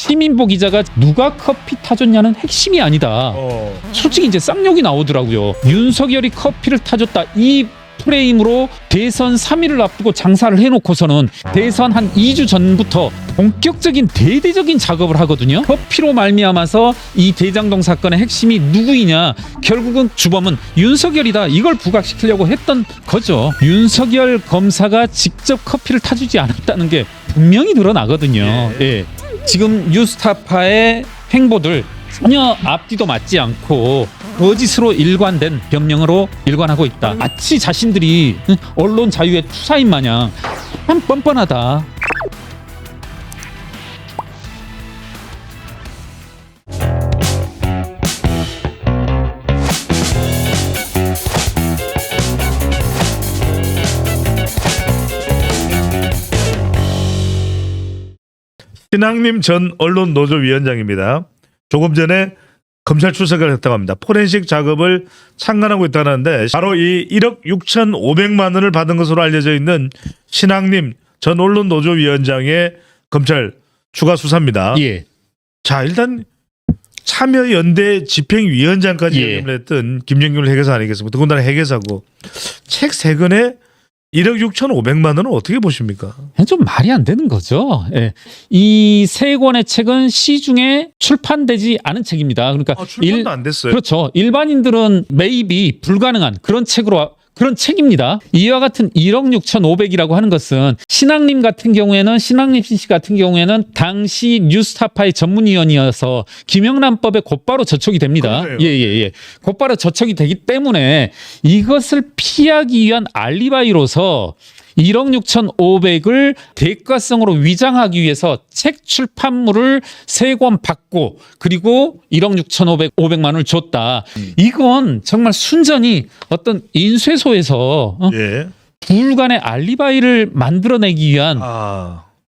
시민보 기자가 누가 커피 타줬냐는 핵심이 아니다. 솔직히 이제 쌍욕이 나오더라고요. 윤석열이 커피를 타줬다. 이 프레임으로 대선 3일을 앞두고 장사를 해놓고서는 대선 한 2주 전부터 본격적인 대대적인 작업을 하거든요. 커피로 말미암아서 이 대장동 사건의 핵심이 누구이냐, 결국은 주범은 윤석열이다, 이걸 부각시키려고 했던 거죠. 윤석열 검사가 직접 커피를 타주지 않았다는 게 분명히 드러나거든요. 예. 지금 뉴스타파의 행보들 전혀 앞뒤도 맞지 않고 거짓으로 일관된 변명으로 일관하고 있다. 마치 자신들이 언론 자유의 투사인 마냥 참 뻔뻔하다. 신학님 전 언론노조위원장입니다. 조금 전에 검찰 출석을 했다고 합니다. 포렌식 작업을 창간하고 있다는데 바로 이 1억 6,500만 원을 받은 것으로 알려져 있는 신학님 전 언론노조위원장의 검찰 추가 수사입니다. 예. 자, 일단 참여연대 집행위원장까지 역임을 했던 김영균 회계사 아니겠습니까? 더군다나 회계사고 책 3권에 1억 6,500만 원은 어떻게 보십니까? 좀 말이 안 되는 거죠. 예. 이 세 권의 책은 시중에 출판되지 않은 책입니다. 그러니까 출판도 안 됐어요. 그렇죠. 일반인들은 매입이 불가능한 그런 그런 책입니다. 이와 같은 1억 6,500이라고 하는 것은 신학님 씨 같은 경우에는 당시 뉴스타파의 전문위원이어서 김영란법에 곧바로 저촉이 됩니다. 예. 곧바로 저촉이 되기 때문에 이것을 피하기 위한 알리바이로서 1억 6,500을 대가성으로 위장하기 위해서 책 출판물을 3권 받고 그리고 1억 6,500만 원을 줬다. 이건 정말 순전히 어떤 인쇄소에서 부울간의 알리바이를 만들어내기 위한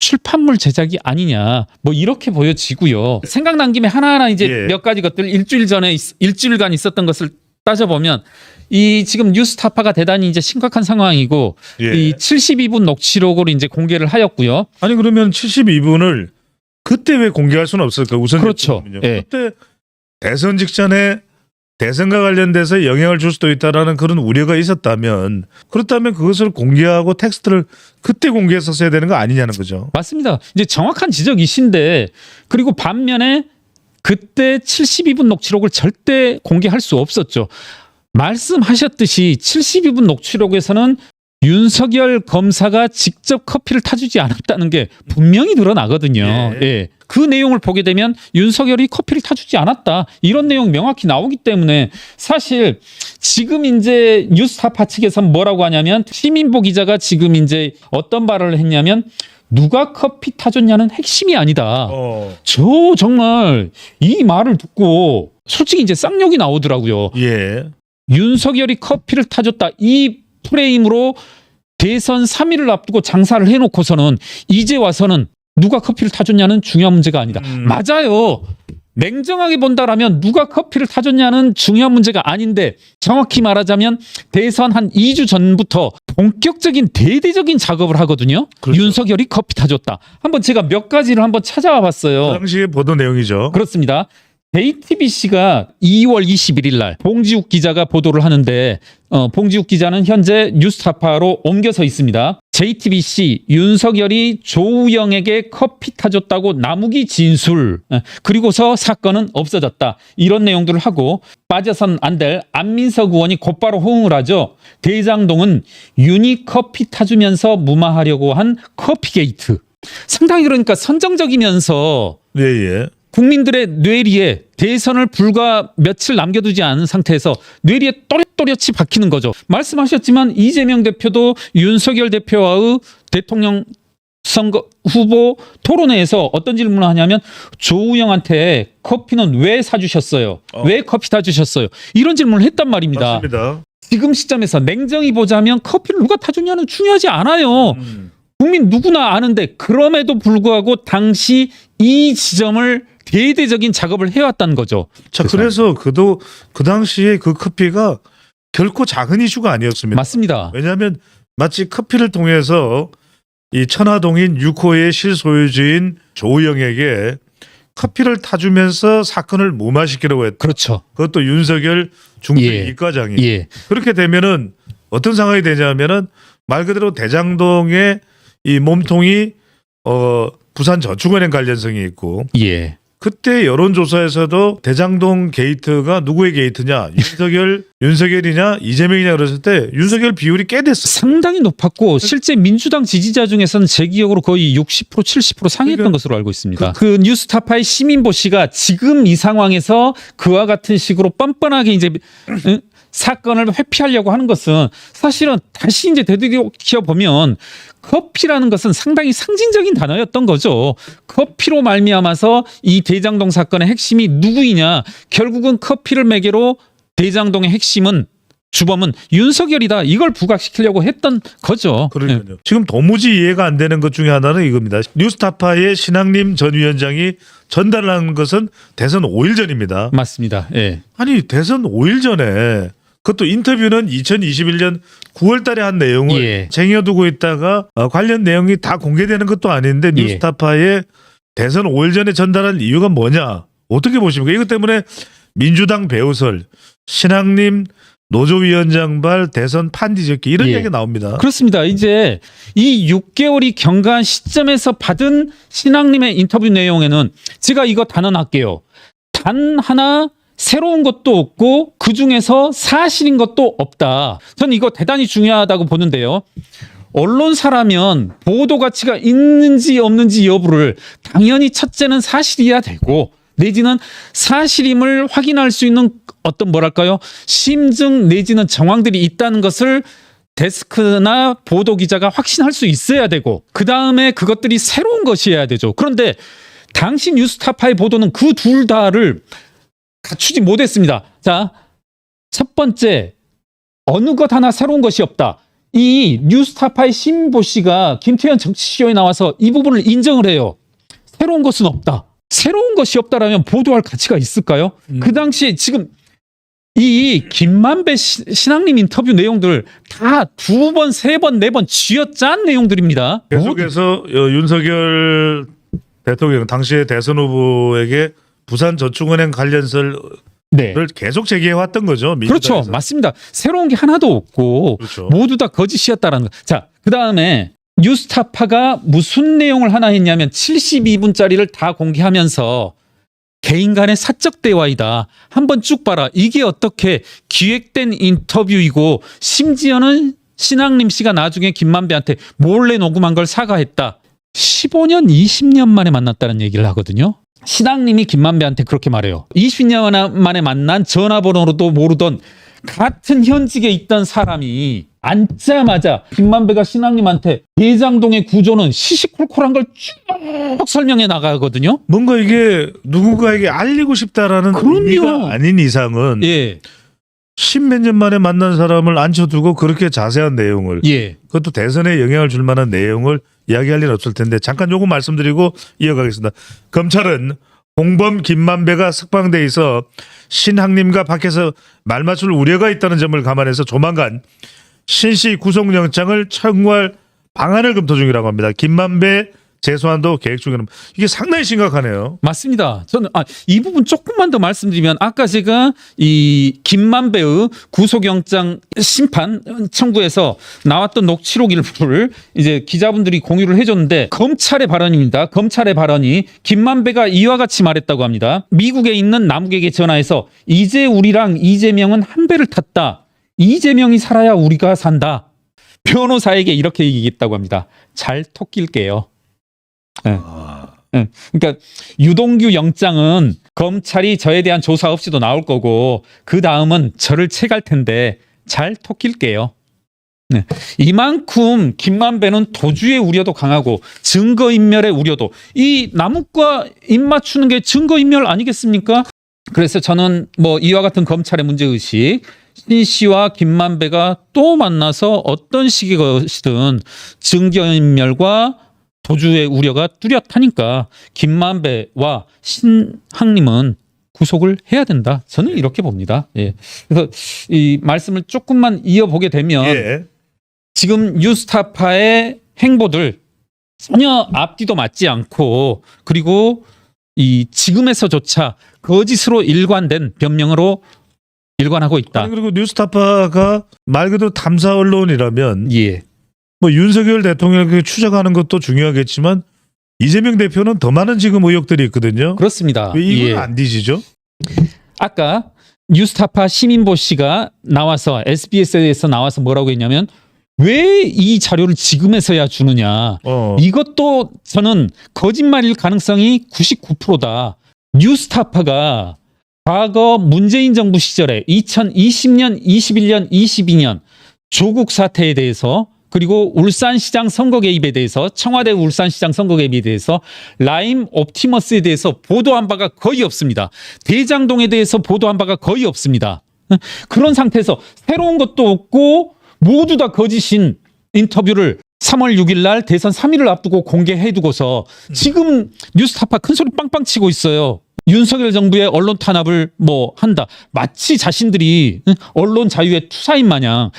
출판물 제작이 아니냐, 뭐 이렇게 보여지고요. 생각난 김에 하나하나 이제 몇 가지 것들 일주일간 있었던 것을 따져보면 이 지금 뉴스타파가 대단히 이제 심각한 상황이고 이 72분 녹취록으로 이제 공개를 하였고요. 아니 그러면 72분을 그때 왜 공개할 수는 없을까? 우선 그렇죠. 그때 대선 직전에 대선과 관련돼서 영향을 줄 수도 있다라는 그런 우려가 있었다면 그렇다면 그것을 공개하고 텍스트를 그때 공개했었어야 되는 거 아니냐는 거죠. 맞습니다. 이제 정확한 지적이신데 그리고 반면에 그때 72분 녹취록을 절대 공개할 수 없었죠. 말씀하셨듯이 72분 녹취록에서는 윤석열 검사가 직접 커피를 타주지 않았다는 게 분명히 드러나거든요. 그 내용을 보게 되면 윤석열이 커피를 타주지 않았다, 이런 내용 명확히 나오기 때문에 사실 지금 이제 뉴스타파 측에서 뭐라고 하냐면 시민보 기자가 지금 이제 어떤 발언을 했냐면 누가 커피 타줬냐는 핵심이 아니다. 저 정말 이 말을 듣고 솔직히 이제 쌍욕이 나오더라고요. 윤석열이 커피를 타줬다. 이 프레임으로 대선 3일을 앞두고 장사를 해놓고서는 이제 와서는 누가 커피를 타줬냐는 중요한 문제가 아니다. 맞아요. 냉정하게 본다라면 누가 커피를 타줬냐는 중요한 문제가 아닌데 정확히 말하자면 대선 한 2주 전부터 본격적인 대대적인 작업을 하거든요. 그렇죠. 윤석열이 커피 타줬다. 한번 제가 몇 가지를 한번 찾아와 봤어요. 그 당시에 보도 내용이죠. 그렇습니다. JTBC가 2월 21일 날 봉지욱 기자가 보도를 하는데 봉지욱 기자는 현재 뉴스타파로 옮겨서 있습니다. JTBC 윤석열이 조우영에게 커피 타줬다고 나무기 진술, 그리고서 사건은 없어졌다, 이런 내용들을 하고 빠져선 안 될 안민석 의원이 곧바로 호응을 하죠. 대장동은 윤이 커피 타주면서 무마하려고 한 커피게이트. 상당히 그러니까 선정적이면서 국민들의 뇌리에 대선을 불과 며칠 남겨두지 않은 상태에서 뇌리에 또렷또렷이 박히는 거죠. 말씀하셨지만 이재명 대표도 윤석열 대표와의 대통령 선거 후보 토론회에서 어떤 질문을 하냐면 조우영한테 커피는 왜 사주셨어요? 왜 커피 타주셨어요? 이런 질문을 했단 말입니다. 맞습니다. 지금 시점에서 냉정히 보자면 커피를 누가 타주냐는 중요하지 않아요. 국민 누구나 아는데 그럼에도 불구하고 당시 이 지점을 대대적인 작업을 해왔다는 거죠. 자, 그래서 그 당시에 그 커피가 결코 작은 이슈가 아니었습니다. 맞습니다. 왜냐하면 마치 커피를 통해서 이 천화동인 6호의 실소유주인 조우영에게 커피를 타주면서 사건을 무마시키려고 했다. 그렇죠. 그것도 윤석열 중대 예. 이과장이. 예. 그렇게 되면은 어떤 상황이 되냐면은 말 그대로 대장동의 이 몸통이 부산저축은행 관련성이 있고 예. 그때 여론조사에서도 대장동 게이트가 누구의 게이트냐 윤석열이냐 이재명이냐 그랬을 때 윤석열 비율이 꽤 됐어. 상당히 높았고 실제 민주당 지지자 중에서는 제 기억으로 거의 60% 70% 상회했던 그러니까 것으로 알고 있습니다. 그 뉴스타파의 시민보 씨가 지금 이 상황에서 그와 같은 식으로 뻔뻔하게 이제 사건을 회피하려고 하는 것은 사실은 다시 이제 되돌이켜 보면 커피라는 것은 상당히 상징적인 단어였던 거죠. 커피로 말미암아서 이 대장동 사건의 핵심이 누구이냐. 결국은 커피를 매개로 대장동의 핵심은 주범은 윤석열이다. 이걸 부각시키려고 했던 거죠. 그러니까요. 지금 도무지 이해가 안 되는 것 중에 하나는 이겁니다. 뉴스타파의 신학림 전 위원장이 전달한 것은 대선 5일 전입니다. 맞습니다. 예. 아니 대선 5일 전에 그것도 인터뷰는 2021년 9월 달에 한 내용을 예. 쟁여두고 있다가 관련 내용이 다 공개되는 것도 아닌데 예. 뉴스타파에 대선 5일 전에 전달할 이유가 뭐냐? 어떻게 보십니까? 이것 때문에 민주당 배우설, 신학림 노조위원장발 대선 판뒤적기 이런 예. 얘기가 나옵니다. 그렇습니다. 이제 이 6개월이 경과한 시점에서 받은 신학님의 인터뷰 내용에는 제가 이거 단언할게요. 단 하나 새로운 것도 없고 그중에서 사실인 것도 없다. 저는 이거 대단히 중요하다고 보는데요. 언론사라면 보도 가치가 있는지 없는지 여부를 당연히 첫째는 사실이어야 되고 내지는 사실임을 확인할 수 있는 어떤 뭐랄까요? 심증 내지는 정황들이 있다는 것을 데스크나 보도 기자가 확신할 수 있어야 되고 그 다음에 그것들이 새로운 것이어야 되죠. 그런데 당시 뉴스타파의 보도는 그 둘 다를 갖추지 못했습니다. 자, 첫 번째 어느 것 하나 새로운 것이 없다. 이 뉴스타파의 신보 씨가 김태현 정치쇼에 나와서 이 부분을 인정을 해요. 새로운 것은 없다. 새로운 것이 없다라면 보도할 가치가 있을까요? 그 당시에 지금 이 김만배 신학님 인터뷰 내용들 다 2번, 3번, 4번 쥐어짠 내용들입니다. 계속해서 윤석열 대통령 당시의 대선 후보에게 부산저축은행 관련설을 네. 계속 제기해왔던 거죠. 그렇죠. 민주당에서. 맞습니다. 새로운 게 하나도 없고 그렇죠. 모두 다 거짓이었다라는 거. 자, 그다음에 뉴스타파가 무슨 내용을 하나 했냐면 72분짜리를 다 공개하면서 개인 간의 사적 대화이다. 한번 쭉 봐라. 이게 어떻게 기획된 인터뷰이고 심지어는 신학림 씨가 나중에 김만배한테 몰래 녹음한 걸 사과했다. 15년, 20년 만에 만났다는 얘기를 하거든요. 신학님이 김만배한테 그렇게 말해요. 20년 만에 만난 전화번호로도 모르던 같은 현직에 있던 사람이 앉자마자 김만배가 신학님한테 대장동의 구조는 시시콜콜한 걸 쭉 설명해 나가거든요. 뭔가 이게 누군가에게 알리고 싶다라는 그럼요. 의미가 아닌 이상은 예, 십몇 년 만에 만난 사람을 앉혀두고 그렇게 자세한 내용을 예. 그것도 대선에 영향을 줄 만한 내용을 이야기할 일은 없을 텐데 잠깐 요거 말씀드리고 이어가겠습니다. 검찰은 공범 김만배가 석방돼 있어 신학님과 밖에서 말 맞출 우려가 있다는 점을 감안해서 조만간 신씨 구속영장을 청구할 방안을 검토 중이라고 합니다. 김만배 재소환도 계획 중입니다. 이게 상당히 심각하네요. 맞습니다. 저는 이 부분 조금만 더 말씀드리면 아까 제가 이 김만배의 구속영장 심판 청구에서 나왔던 녹취록 일부를 이제 기자분들이 공유를 해줬는데 검찰의 발언입니다. 검찰의 발언이 김만배가 이와 같이 말했다고 합니다. 미국에 있는 남국에게 전화해서 이제 우리랑 이재명은 한 배를 탔다. 이재명이 살아야 우리가 산다. 변호사에게 이렇게 얘기했다고 합니다. 잘 토낄게요. 네. 그러니까 유동규 영장은 검찰이 저에 대한 조사 없이도 나올 거고 그 다음은 저를 채갈 텐데 잘 토낄게요. 네. 이만큼 김만배는 도주의 우려도 강하고 증거인멸의 우려도 이 남욱과 입맞추는 게 증거인멸 아니겠습니까? 그래서 저는 뭐 이와 같은 검찰의 문제의식 신 씨와 김만배가 또 만나서 어떤 식의 것이든 증거인멸과 도주의 우려가 뚜렷하니까 김만배와 신학님은 구속을 해야 된다. 저는 이렇게 봅니다. 예. 그래서 이 말씀을 조금만 이어보게 되면 예. 지금 뉴스타파의 행보들 전혀 앞뒤도 맞지 않고 그리고 이 지금에서조차 거짓으로 일관된 변명으로 일관하고 있다. 아니, 그리고 뉴스타파가 말 그대로 탐사 언론이라면 예. 뭐 윤석열 대통령을 추적하는 것도 중요하겠지만 이재명 대표는 더 많은 지금 의혹들이 있거든요. 그렇습니다. 왜 이건 예. 안 뒤지죠? 아까 뉴스타파 시민보 씨가 나와서 SBS에서 나와서 뭐라고 했냐면 왜 이 자료를 지금에서야 주느냐. 이것도 저는 거짓말일 가능성이 99%다. 뉴스타파가 과거 문재인 정부 시절에 2020년, 21년, 22년 조국 사태에 대해서 그리고 울산시장 선거 개입에 대해서 청와대 울산시장 선거 개입에 대해서 라임 옵티머스에 대해서 보도한 바가 거의 없습니다. 대장동에 대해서 보도한 바가 거의 없습니다. 그런 상태에서 새로운 것도 없고 모두 다 거짓인 인터뷰를 3월 6일 날 대선 3일을 앞두고 공개해두고서 지금 뉴스타파 큰소리 빵빵 치고 있어요. 윤석열 정부의 언론 탄압을 뭐 한다. 마치 자신들이 언론 자유의 투사인 마냥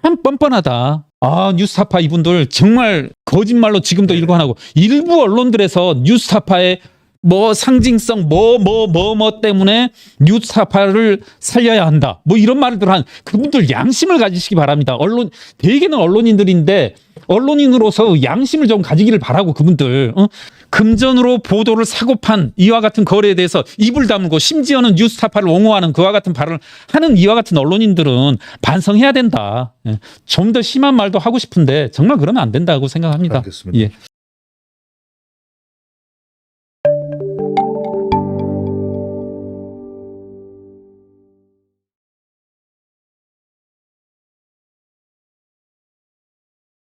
참 뻔뻔하다. 아, 뉴스타파 이분들 정말 거짓말로 지금도 일관하고 일부 언론들에서 뉴스타파의 뭐 상징성 뭐 때문에 뉴스타파를 살려야 한다. 뭐 이런 말들 한 그분들 양심을 가지시기 바랍니다. 대개는 언론인들인데 언론인으로서 양심을 좀 가지기를 바라고 그분들 금전으로 보도를 사고 판 이와 같은 거래에 대해서 입을 다물고 심지어는 뉴스타파를 옹호하는 그와 같은 발언을 하는 이와 같은 언론인들은 반성해야 된다. 좀 더 심한 말도 하고 싶은데 정말 그러면 안 된다고 생각합니다. 알겠습니다. 예.